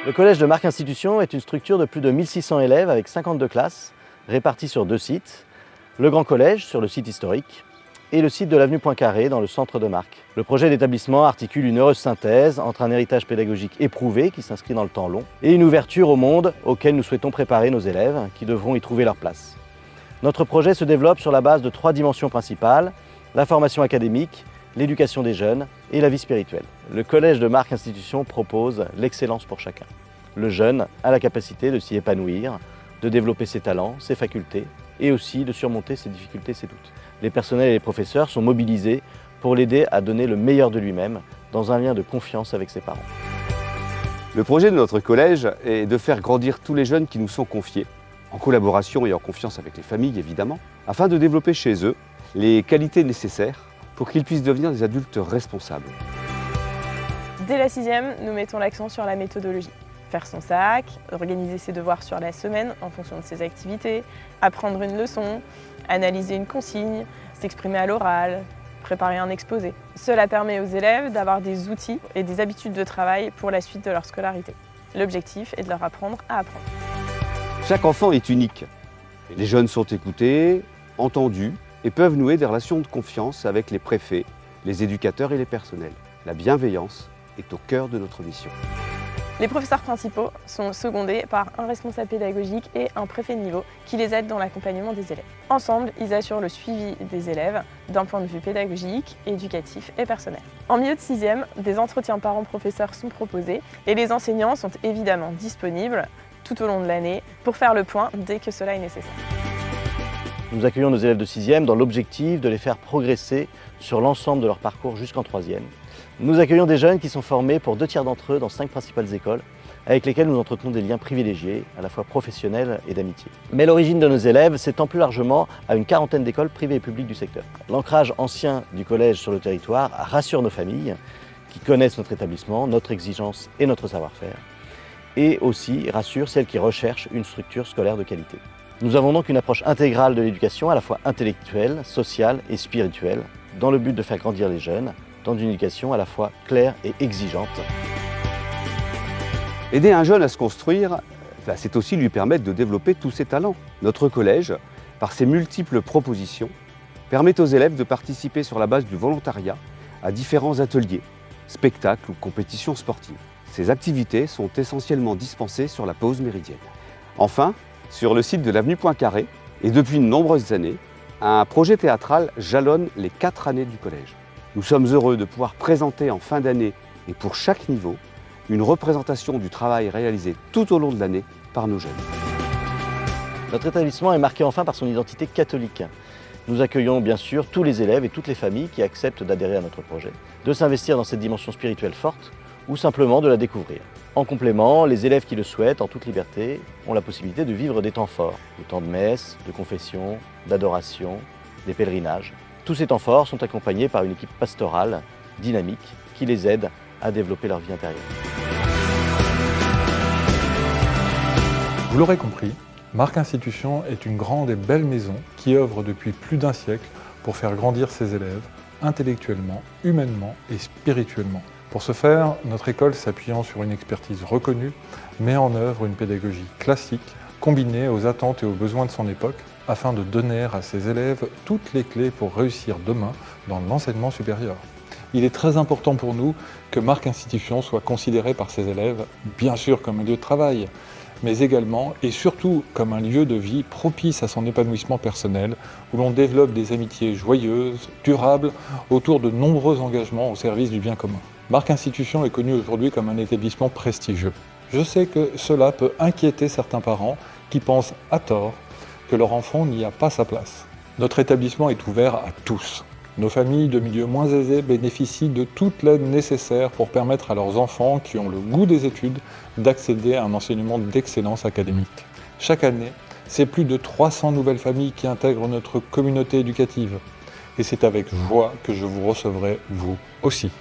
Le collège de Marc Institution est une structure de plus de 1600 élèves avec 52 classes réparties sur 2 sites. Le Grand Collège sur le site historique et le site de l'avenue Poincaré dans le centre de Marc. Le projet d'établissement articule une heureuse synthèse entre un héritage pédagogique éprouvé qui s'inscrit dans le temps long et une ouverture au monde auquel nous souhaitons préparer nos élèves qui devront y trouver leur place. Notre projet se développe sur la base de 3 dimensions principales, la formation académique, l'éducation des jeunes et la vie spirituelle. Le collège de Marc Institution propose l'excellence pour chacun. Le jeune a la capacité de s'y épanouir, de développer ses talents, ses facultés et aussi de surmonter ses difficultés, ses doutes. Les personnels et les professeurs sont mobilisés pour l'aider à donner le meilleur de lui-même dans un lien de confiance avec ses parents. Le projet de notre collège est de faire grandir tous les jeunes qui nous sont confiés, en collaboration et en confiance avec les familles évidemment, afin de développer chez eux les qualités nécessaires pour qu'ils puissent devenir des adultes responsables. Dès la 6e, nous mettons l'accent sur la méthodologie. Faire son sac, organiser ses devoirs sur la semaine en fonction de ses activités, apprendre une leçon, analyser une consigne, s'exprimer à l'oral, préparer un exposé. Cela permet aux élèves d'avoir des outils et des habitudes de travail pour la suite de leur scolarité. L'objectif est de leur apprendre à apprendre. Chaque enfant est unique. Les jeunes sont écoutés, entendus et peuvent nouer des relations de confiance avec les préfets, les éducateurs et les personnels. La bienveillance est au cœur de notre mission. Les professeurs principaux sont secondés par un responsable pédagogique et un préfet de niveau qui les aide dans l'accompagnement des élèves. Ensemble, ils assurent le suivi des élèves d'un point de vue pédagogique, éducatif et personnel. En milieu de 6e, des entretiens parents-professeurs sont proposés et les enseignants sont évidemment disponibles tout au long de l'année pour faire le point dès que cela est nécessaire. Nous accueillons nos élèves de 6e dans l'objectif de les faire progresser sur l'ensemble de leur parcours jusqu'en 3e. Nous accueillons des jeunes qui sont formés pour 2 tiers d'entre eux dans 5 principales écoles avec lesquelles nous entretenons des liens privilégiés, à la fois professionnels et d'amitié. Mais l'origine de nos élèves s'étend plus largement à une 40aine d'écoles privées et publiques du secteur. L'ancrage ancien du collège sur le territoire rassure nos familles qui connaissent notre établissement, notre exigence et notre savoir-faire, et aussi rassure celles qui recherchent une structure scolaire de qualité. Nous avons donc une approche intégrale de l'éducation, à la fois intellectuelle, sociale et spirituelle, dans le but de faire grandir les jeunes, dans une éducation à la fois claire et exigeante. Aider un jeune à se construire, c'est aussi lui permettre de développer tous ses talents. Notre collège, par ses multiples propositions, permet aux élèves de participer sur la base du volontariat à différents ateliers, spectacles ou compétitions sportives. Ces activités sont essentiellement dispensées sur la pause méridienne. Enfin, sur le site de l'avenue Poincaré, et depuis de nombreuses années, un projet théâtral jalonne les 4 années du collège. Nous sommes heureux de pouvoir présenter en fin d'année et pour chaque niveau, une représentation du travail réalisé tout au long de l'année par nos jeunes. Notre établissement est marqué enfin par son identité catholique. Nous accueillons bien sûr tous les élèves et toutes les familles qui acceptent d'adhérer à notre projet, de s'investir dans cette dimension spirituelle forte ou simplement de la découvrir. En complément, les élèves qui le souhaitent en toute liberté ont la possibilité de vivre des temps forts, des temps de messe, de confession, d'adoration, des pèlerinages. Tous ces temps forts sont accompagnés par une équipe pastorale, dynamique, qui les aide à développer leur vie intérieure. Vous l'aurez compris, Marc Institution est une grande et belle maison qui œuvre depuis plus d'1 siècle pour faire grandir ses élèves intellectuellement, humainement et spirituellement. Pour ce faire, notre école, s'appuyant sur une expertise reconnue, met en œuvre une pédagogie classique, combinée aux attentes et aux besoins de son époque, afin de donner à ses élèves toutes les clés pour réussir demain dans l'enseignement supérieur. Il est très important pour nous que Marc Institution soit considéré par ses élèves, bien sûr comme un lieu de travail, mais également et surtout comme un lieu de vie propice à son épanouissement personnel, où l'on développe des amitiés joyeuses, durables, autour de nombreux engagements au service du bien commun. Marc Institution est connu aujourd'hui comme un établissement prestigieux. Je sais que cela peut inquiéter certains parents qui pensent à tort que leur enfant n'y a pas sa place. Notre établissement est ouvert à tous. Nos familles de milieux moins aisés bénéficient de toute l'aide nécessaire pour permettre à leurs enfants qui ont le goût des études d'accéder à un enseignement d'excellence académique. Chaque année, c'est plus de 300 nouvelles familles qui intègrent notre communauté éducative. Et c'est avec joie que je vous recevrai, vous aussi.